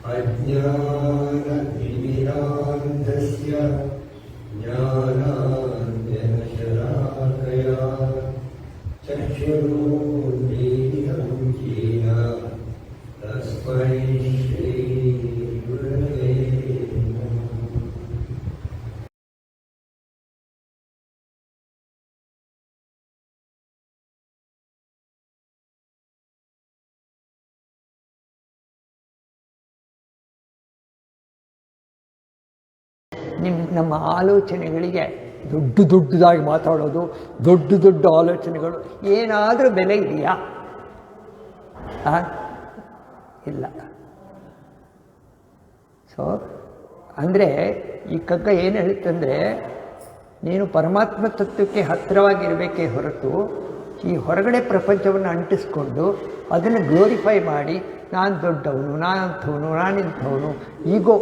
अज्ञानतिमिरान्धस्य ज्ञानाञ्जनशलाकया चक्षुरुन्मीलितं येन तस्मै श्रीगुरवे नमः। ನಮ್ಮ ಆಲೋಚನೆಗಳಿಗೆ ದೊಡ್ಡದಾಗಿ ಮಾತಾಡೋದು, ದೊಡ್ಡ ಆಲೋಚನೆಗಳು, ಏನಾದರೂ ಬೆಲೆ ಇದೆಯಾ? ಇಲ್ಲ. ಸೊ ಅಂದರೆ ಈ ಕಗ್ಗ ಏನು ಹೇಳುತ್ತಂದರೆ, ನೀನು ಪರಮಾತ್ಮ ತತ್ವಕ್ಕೆ ಹತ್ತಿರವಾಗಿರಬೇಕೇ ಹೊರತು ಈ ಹೊರಗಡೆ ಪ್ರಪಂಚವನ್ನು ಅಂಟಿಸ್ಕೊಂಡು ಅದನ್ನು ಗ್ಲೋರಿಫೈ ಮಾಡಿ ನಾನು ದೊಡ್ಡವನು, ನಾನಂಥವನು, ನಾನಿಂಥವನು, ಈಗೋ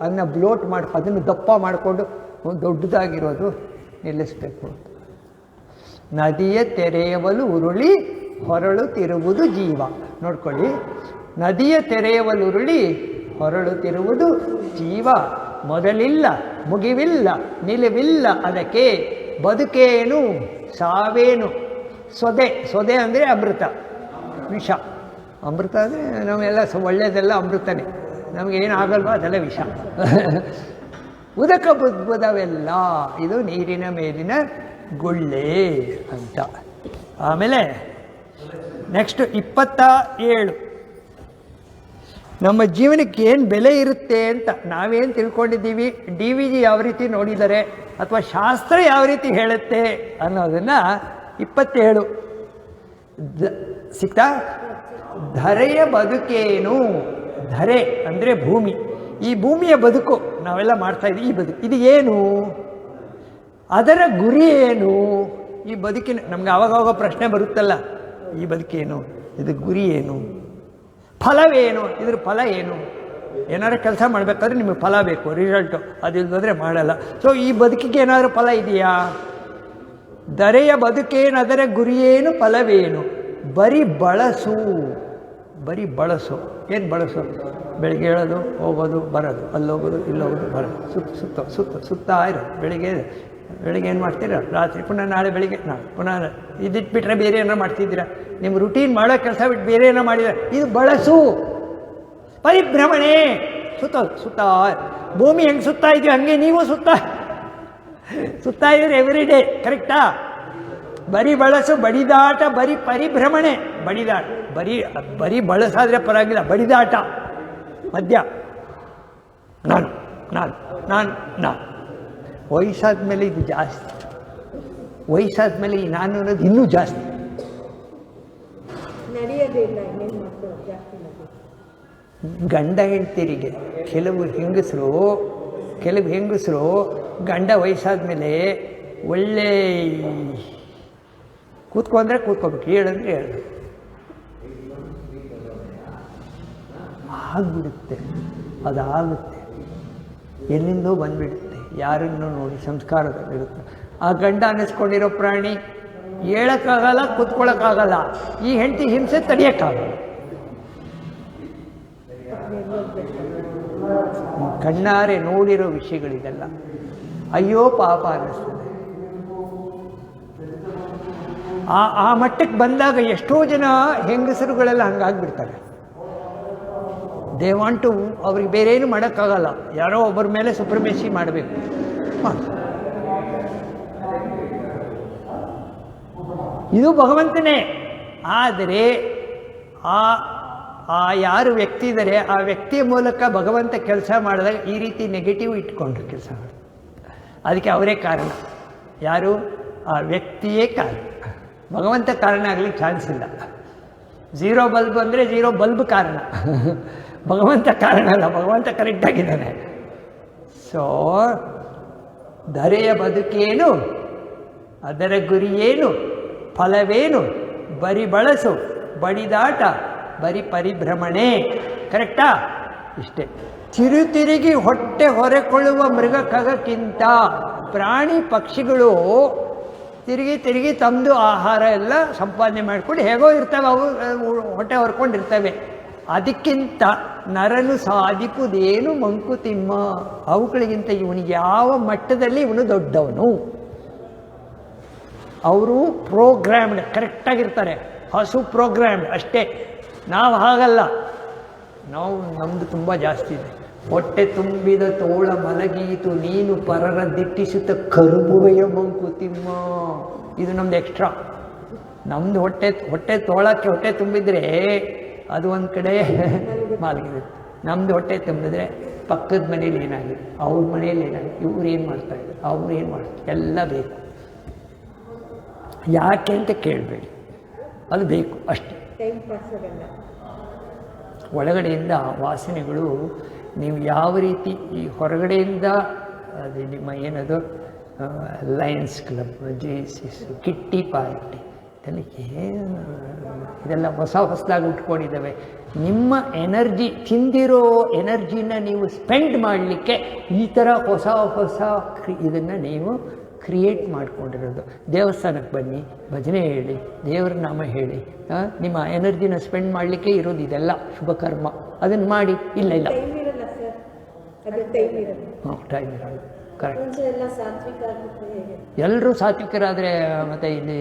ಅದನ್ನು ಬ್ಲೋಟ್ ಮಾಡಿ ಅದನ್ನು ದಪ್ಪ ಮಾಡಿಕೊಂಡು ದೊಡ್ಡದಾಗಿರೋದು ನಿಲ್ಲಿಸಬೇಕು. ನದಿಯ ತೆರೆಯವಲು ಉರುಳಿ ಹೊರಳುತ್ತಿರುವುದು ಜೀವ. ನೋಡ್ಕೊಳ್ಳಿ, ನದಿಯ ತೆರೆಯವಲು ಉರುಳಿ ಹೊರಳುತ್ತಿರುವುದು ಜೀವ. ಮೊದಲಿಲ್ಲ, ಮುಗಿವಿಲ್ಲ, ನಿಲುವಿಲ್ಲ ಅದಕ್ಕೆ, ಬದುಕೇನು ಸಾವೇನು. ಸೊದೆ ಅಂದರೆ ಅಮೃತ, ವಿಷ. ಅಮೃತ ಅಂದರೆ ನಾವೆಲ್ಲ ಒಳ್ಳೆಯದೆಲ್ಲ ಅಮೃತನೇ, ನಮಗೇನಾಗಲ್ವ ಅದೆಲ್ಲ ವಿಷ. ಉದಕ ಬುದ್ಬುದವೆಲ್ಲ ಇದು ನೀರಿನ ಮೇಲಿನ ಗುಳ್ಳೆ ಅಂತ. ಆಮೇಲೆ ನೆಕ್ಸ್ಟ್ 27, ನಮ್ಮ ಜೀವನಕ್ಕೆ ಏನು ಬೆಲೆ ಇರುತ್ತೆ ಅಂತ ನಾವೇನು ತಿಳ್ಕೊಂಡಿದ್ದೀವಿ, DVG ಯಾವ ರೀತಿ ನೋಡಿದ್ದಾರೆ ಅಥವಾ ಶಾಸ್ತ್ರ ಯಾವ ರೀತಿ ಹೇಳುತ್ತೆ ಅನ್ನೋದನ್ನು 27 ಸಿಗ್ತಾ. ಧರೆಯ ಬದುಕೇನು. ಧರೆ ಅಂದರೆ ಭೂಮಿ. ಈ ಭೂಮಿಯ ಬದುಕು ನಾವೆಲ್ಲ ಮಾಡ್ತಾಯಿದ್ದೀವಿ. ಈ ಬದುಕು ಇದು ಏನು, ಅದರ ಗುರಿ ಏನು? ಈ ಬದುಕಿನ ನಮ್ಗೆ ಆವಾಗವಾಗ ಪ್ರಶ್ನೆ ಬರುತ್ತಲ್ಲ, ಈ ಬದುಕೇನು, ಇದು ಗುರಿ ಏನು, ಫಲವೇನು, ಇದ್ರ ಫಲ ಏನು? ಏನಾದ್ರು ಕೆಲಸ ಮಾಡಬೇಕಾದ್ರೆ ನಿಮಗೆ ಫಲ ಬೇಕು, ರಿಸಲ್ಟು. ಅದಿಲ್ಲದ್ರೆ ಮಾಡಲ್ಲ. ಸೊ ಈ ಬದುಕಿಗೆ ಏನಾದರೂ ಫಲ ಇದೆಯಾ? ಧರೆಯ ಬದುಕೇನು, ಅದರ ಗುರಿಯೇನು, ಫಲವೇನು? ಬರೀ ಬಳಸು. ಏನು ಬಳಸು? ಬೆಳಿಗ್ಗೆ ಹೇಳೋದು, ಹೋಗೋದು, ಬರೋದು, ಅಲ್ಲೋಗೋದು, ಇಲ್ಲೋಗೋದು, ಬರೋದು, ಸುತ್ತಾ ಇರೋದು. ಬೆಳಿಗ್ಗೆ ಏನು ಮಾಡ್ತೀರಾ? ರಾತ್ರಿ ಪುನಃ ನಾಳೆ ಬೆಳಿಗ್ಗೆ ಪುನಃ ಇದಿಟ್ಬಿಟ್ರೆ ಬೇರೆ ಏನೋ ಮಾಡ್ತಿದ್ದೀರಾ? ನಿಮ್ಮ ರುಟೀನ್ ಮಾಡೋ ಕೆಲಸ ಬಿಟ್ಟು ಬೇರೆ ಏನೋ ಮಾಡಿದ್ರೆ ಇದು ಬಳಸು. ಪರಿಭ್ರಮಣೆ. ಸುತ್ತಾ ಭೂಮಿ ಹೆಂಗೆ ಸುತ್ತಾ ಇದೆಯೋ ಹಂಗೆ ನೀವು ಸುತ್ತಾ ಇದ್ದೀರಿ ಎವ್ರಿ ಡೇ. ಕರೆಕ್ಟಾ? ಬರೀ ಬಳಸು, ಬಡಿದಾಟ, ಬರೀ ಪರಿಭ್ರಮಣೆ. ಬಡಿದಾಟ ಬರೀ ಬಳಸಾದರೆ ಪರವಾಗಿಲ್ಲ, ಬಡಿದಾಟ ಮಧ್ಯ. ನಾನು ವಯಸ್ಸಾದ ಮೇಲೆ ಇದು ಜಾಸ್ತಿ. ವಯಸ್ಸಾದ ಮೇಲೆ ಈ ನಾನು ಅನ್ನೋದು ಇನ್ನೂ ಜಾಸ್ತಿ. ಗಂಡ ಹೆಂಡ್ತಿರಿಗೆ ಕೆಲವು ಹೆಂಗಸರು ಗಂಡ ವಯಸ್ಸಾದ ಮೇಲೆ ಒಳ್ಳೆ ಕೂತ್ಕೊಂಡ್ರೆ ಕೂತ್ಕೋಬೇಕು, ಹೇಳಂದ್ರೆ ಹೇಳು ಆಗ್ಬಿಡುತ್ತೆ. ಅದಾಗುತ್ತೆ, ಎಲ್ಲಿಂದೋ ಬಂದುಬಿಡುತ್ತೆ, ಯಾರನ್ನೂ ನೋಡಿ ಸಂಸ್ಕಾರದಲ್ಲಿರುತ್ತೆ. ಆ ಗಂಡ ಅನ್ನಿಸ್ಕೊಂಡಿರೋ ಪ್ರಾಣಿ ಹೇಳೋಕ್ಕಾಗಲ್ಲ, ಕೂತ್ಕೊಳ್ಳೋಕ್ಕಾಗಲ್ಲ. ಈ ಹೆಂಡತಿ ಹಿಂಸೆ ತಡೆಯೋಕ್ಕಾಗಲ್ಲ. ಕಣ್ಣಾರೆ ನೋಡಿರೋ ವಿಷಯಗಳಿದೆಲ್ಲ. ಅಯ್ಯೋ ಪಾಪ ಅನ್ನಿಸ್ತದೆ. ಆ ಮಟ್ಟಕ್ಕೆ ಬಂದಾಗ ಎಷ್ಟೋ ಜನ ಹೆಂಗಸರುಗಳೆಲ್ಲ ಹಂಗಾಗ್ಬಿಡ್ತಾರೆ. ದೇ ವಾಂಟ್ ಟು, ಅವ್ರಿಗೆ ಬೇರೆ ಏನು ಮಾಡೋಕ್ಕಾಗಲ್ಲ, ಯಾರೋ ಒಬ್ಬರ ಮೇಲೆ ಸುಪ್ರಮೇಸಿ ಮಾಡಬೇಕು. ಇದು ಭಗವಂತನೇ. ಆದರೆ ಆ ಯಾರು ವ್ಯಕ್ತಿ ಇದ್ದಾರೆ, ಆ ವ್ಯಕ್ತಿಯ ಮೂಲಕ ಭಗವಂತ ಕೆಲಸ ಮಾಡಿದಾಗ ಈ ರೀತಿ ನೆಗೆಟಿವ್ ಇಟ್ಕೊಂಡ್ರು ಕೆಲಸ ಮಾಡಿ. ಅದಕ್ಕೆ ಅವರೇ ಕಾರಣ. ಯಾರು? ಆ ವ್ಯಕ್ತಿಯೇ ಕಾರಣ. ಭಗವಂತ ಕಾರಣ ಆಗಲಿಕ್ಕೆ ಚಾನ್ಸ್ ಇಲ್ಲ. 0 ಬಲ್ಬ್ ಅಂದರೆ 0 ಬಲ್ಬ್ ಕಾರಣ, ಭಗವಂತ ಕಾರಣ ಅಲ್ಲ. ಭಗವಂತ ಕರೆಕ್ಟಾಗಿದ್ದಾನೆ. ಸೊ ಧರೆಯ ಬದುಕೇನು, ಅದರ ಗುರಿಯೇನು, ಫಲವೇನು? ಬರಿ ಬಳಸು, ಬಡಿದಾಟ, ಬರಿ ಪರಿಭ್ರಮಣೆ. ಕರೆಕ್ಟಾ? ಇಷ್ಟೇ. ತಿರುತಿರುಗಿ ಹೊಟ್ಟೆ ಹೊರೆಕೊಳ್ಳುವ ಮೃಗ ಖಗಕ್ಕಿಂತ ಪ್ರಾಣಿ ಪಕ್ಷಿಗಳು ತಿರುಗಿ ತಮ್ಮದು ಆಹಾರ ಎಲ್ಲ ಸಂಪಾದನೆ ಮಾಡಿಕೊಂಡು ಹೇಗೋ ಇರ್ತವೆ, ಅವು ಹೊಟ್ಟೆ ಹೊರ್ಕೊಂಡಿರ್ತವೆ. ಅದಕ್ಕಿಂತ ನರನು ಸಾಧಿಪುದೇನು ಮಂಕುತಿಮ್ಮ. ಅವುಗಳಿಗಿಂತ ಇವನಿಗೆ ಯಾವ ಮಟ್ಟದಲ್ಲಿ ಇವನು ದೊಡ್ಡವನು. ಅವರು ಪ್ರೋಗ್ರಾಮ್ಡ್ ಕರೆಕ್ಟಾಗಿರ್ತಾರೆ, ಹಸು ಪ್ರೋಗ್ರಾಮ್ಡ್ ಅಷ್ಟೇ. ನಾವು ಹಾಗಲ್ಲ, ನಮ್ಮದು ತುಂಬ ಜಾಸ್ತಿ ಇದೆ. ಹೊಟ್ಟೆ ತುಂಬಿದ ತೋಳ ಮಲಗೀತು ನೀನು ಪರರ ದಿಟ್ಟಿಸುತ್ತ ಕರುಬುವೆಯ ಮಂಕುತಿಮ್ಮ. ಇದು ನಮ್ದು ಎಕ್ಸ್ಟ್ರಾ. ನಮ್ಮದು ಹೊಟ್ಟೆ ತೋಳಕ್ಕೆ ಹೊಟ್ಟೆ ತುಂಬಿದರೆ ಅದು ಒಂದು ಕಡೆ ಮಲಗಿರುತ್ತೆ. ನಮ್ಮದು ಹೊಟ್ಟೆ ತುಂಬಿದ್ರೆ ಪಕ್ಕದ ಮನೇಲಿ ಏನಾಗಿದೆ, ಅವ್ರ ಮನೇಲಿ ಏನಾಗಿದೆ, ಇವ್ರು ಏನು ಮಾಡ್ತಾಯಿದ್ದಾರೆ, ಅವ್ರು ಏನು ಮಾಡ್ತಾರೆ, ಎಲ್ಲ ಬೇಕು. ಯಾಕೆ ಅಂತ ಕೇಳಬೇಡಿ, ಅದು ಬೇಕು ಅಷ್ಟೇ. ಒಳಗಡೆಯಿಂದ ವಾಸನೆಗಳು ನೀವು ಯಾವ ರೀತಿ ಈ ಹೊರಗಡೆಯಿಂದ ಅದು ನಿಮ್ಮ ಏನದು lions club, Jaycees, kitty party ಇದೆಲ್ಲ ಹೊಸದಾಗಿ ಉಟ್ಕೊಂಡಿದ್ದಾವೆ. ನಿಮ್ಮ ಎನರ್ಜಿ, ತಿಂದಿರೋ ಎನರ್ಜಿನ ನೀವು ಸ್ಪೆಂಡ್ ಮಾಡಲಿಕ್ಕೆ ಈ ಥರ ಹೊಸ ಇದನ್ನು ನೀವು ಕ್ರಿಯೇಟ್ ಮಾಡ್ಕೊಂಡಿರೋದು. ದೇವಸ್ಥಾನಕ್ಕೆ ಬನ್ನಿ, ಭಜನೆ ಹೇಳಿ, ದೇವರ ನಾಮ ಹೇಳಿ, ನಿಮ್ಮ ಎನರ್ಜಿನ ಸ್ಪೆಂಡ್ ಮಾಡಲಿಕ್ಕೆ ಇರೋದು ಇದೆಲ್ಲ ಶುಭ ಕರ್ಮ. ಅದನ್ನು ಮಾಡಿ. ಇಲ್ಲ ಹಾಂ, ಟೈಮ್ ಇರೋದು ಕರೆಕ್ಟ್. ಎಲ್ಲರೂ ಸಾತ್ವಿಕರಾದರೆ ಮತ್ತು ಇಲ್ಲಿ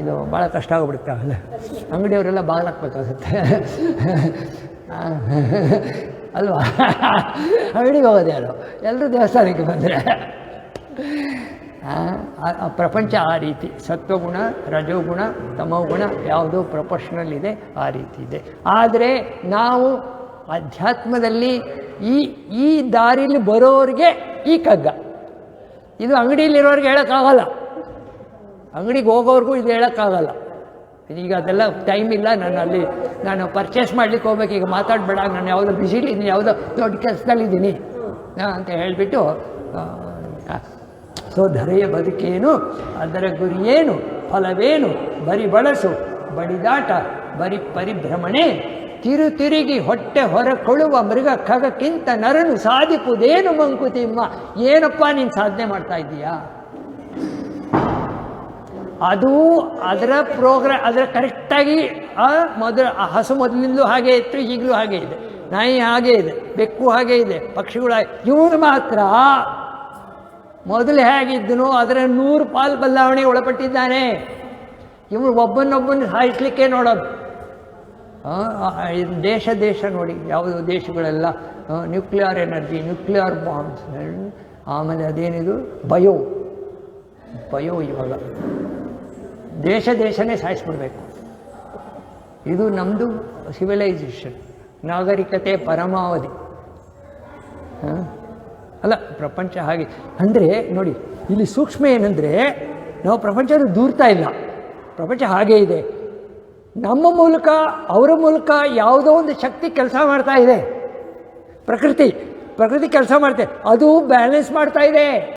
ಇದು ಭಾಳ ಕಷ್ಟ ಆಗಿಬಿಡುತ್ತೆ. ಅಲ್ಲ, ಅಂಗಡಿಯವರೆಲ್ಲ ಬಾಗಿಲು ಹಾಕ್ಬೇಕಾಗುತ್ತೆ ಅಲ್ವಾ? ಅಂಗಡಿಗೆ ಹೋಗೋದು ಯಾರು? ಎಲ್ಲರೂ ದೇವಸ್ಥಾನಕ್ಕೆ ಬಂದರೆ ಪ್ರಪಂಚ ಆ ರೀತಿ. ಸತ್ವಗುಣ, ರಜೋಗುಣ, ತಮೋಗುಣ ಯಾವುದೋ ಪ್ರೊಫೆಷ್ನಲ್ಲಿದೆ, ಆ ರೀತಿ ಇದೆ. ಆದರೆ ನಾವು ಅಧ್ಯಾತ್ಮದಲ್ಲಿ ಈ ದಾರಿಲಿ ಬರೋರಿಗೆ ಈ ಕಗ್ಗ. ಇದು ಅಂಗಡಿಯಲ್ಲಿರೋರಿಗೆ ಹೇಳೋಕ್ಕಾಗಲ್ಲ, ಅಂಗಡಿಗೆ ಹೋಗೋರ್ಗೂ ಇದು ಹೇಳೋಕ್ಕಾಗಲ್ಲ. ಈಗ ಅದೆಲ್ಲ ಟೈಮ್ ಇಲ್ಲ, ನಾನು ಪರ್ಚೇಸ್ ಮಾಡ್ಲಿಕ್ಕೆ ಹೋಗ್ಬೇಕು, ಈಗ ಮಾತಾಡಬೇಡ, ನಾನು ಯಾವುದೋ ಬಿಸಿಲಿದ್ದೀನಿ, ಯಾವುದೋ ದೊಡ್ಡ ಕೆಲಸದಲ್ಲಿದ್ದೀನಿ ಅಂತ ಹೇಳಿಬಿಟ್ಟು ಸೊ ಧರೆಯ ಬದುಕೇನು, ಅದರ ಗುರಿಯೇನು, ಫಲವೇನು, ಬರಿ ಬಳಸು ಬಡಿದಾಟ, ಬರಿ ಪರಿಭ್ರಮಣೆ, ತಿರುಗಿ ಹೊಟ್ಟೆ ಹೊರಕೊಳ್ಳುವ ಮೃಗ ಖಗಕ್ಕಿಂತ ನರನು ಸಾಧಿಪುದೇನು ಮಂಕುತಿಮ್ಮ. ಏನಪ್ಪ ನೀನು ಸಾಧನೆ ಮಾಡ್ತಾ ಇದ್ದೀಯಾ? ಅದು ಅದರ ಪ್ರೋಗ್ರಾಮ್, ಅದರ ಕರೆಕ್ಟಾಗಿ ಹಸು ಮೊದಲಿಂದಲೂ ಹಾಗೆ ಇತ್ತು, ಈಗಲೂ ಹಾಗೆ ಇದೆ. ನಾಯಿ ಹಾಗೆ ಇದೆ, ಬೆಕ್ಕು ಹಾಗೆ ಇದೆ, ಪಕ್ಷಿಗಳು ಹಾಗೆ. ಇವನು ಮಾತ್ರ ಮೊದಲು ಹೇಗಿದ್ದನೋ ಅದರ 100 ಪಾಲು ಬದಲಾವಣೆಗೆ ಒಳಪಟ್ಟಿದ್ದಾನೆ. ಇವನು ಒಬ್ಬನೊಬ್ಬನ ಸಾಯಿಸಲಿಕ್ಕೆ ನೋಡೋದು. ದೇಶ ನೋಡಿ, ಯಾವುದೋ ದೇಶಗಳೆಲ್ಲ ನ್ಯೂಕ್ಲಿಯರ್ ಎನರ್ಜಿ, ನ್ಯೂಕ್ಲಿಯರ್ ಬಾಂಬ್ಸ್, ಆಮೇಲೆ ಅದೇನಿದು ಬಯೋ ಇವಾಗ ದೇಶನೇ ಸಾಯಿಸ್ಬಿಡ್ಬೇಕು. ಇದು ನಮ್ಮದು ಸಿವಿಲೈಸೇಷನ್, ನಾಗರಿಕತೆ ಪರಮಾವಧಿ. ಅಲ್ಲ, ಪ್ರಪಂಚ ಹಾಗೆ. ಅಂದರೆ ನೋಡಿ, ಇಲ್ಲಿ ಸೂಕ್ಷ್ಮ ಏನಂದರೆ, ನಾವು ಪ್ರಪಂಚದ ದೂರ್ತಾ ಇಲ್ಲ, ಪ್ರಪಂಚ ಹಾಗೇ ಇದೆ. ನಮ್ಮ ಮೂಲಕ, ಅವರ ಮೂಲಕ ಯಾವುದೋ ಒಂದು ಶಕ್ತಿ ಕೆಲಸ ಮಾಡ್ತಾ ಇದೆ. ಪ್ರಕೃತಿ ಕೆಲಸ ಮಾಡ್ತೆ, ಅದು ಬ್ಯಾಲೆನ್ಸ್ ಮಾಡ್ತಾ ಇದೆ.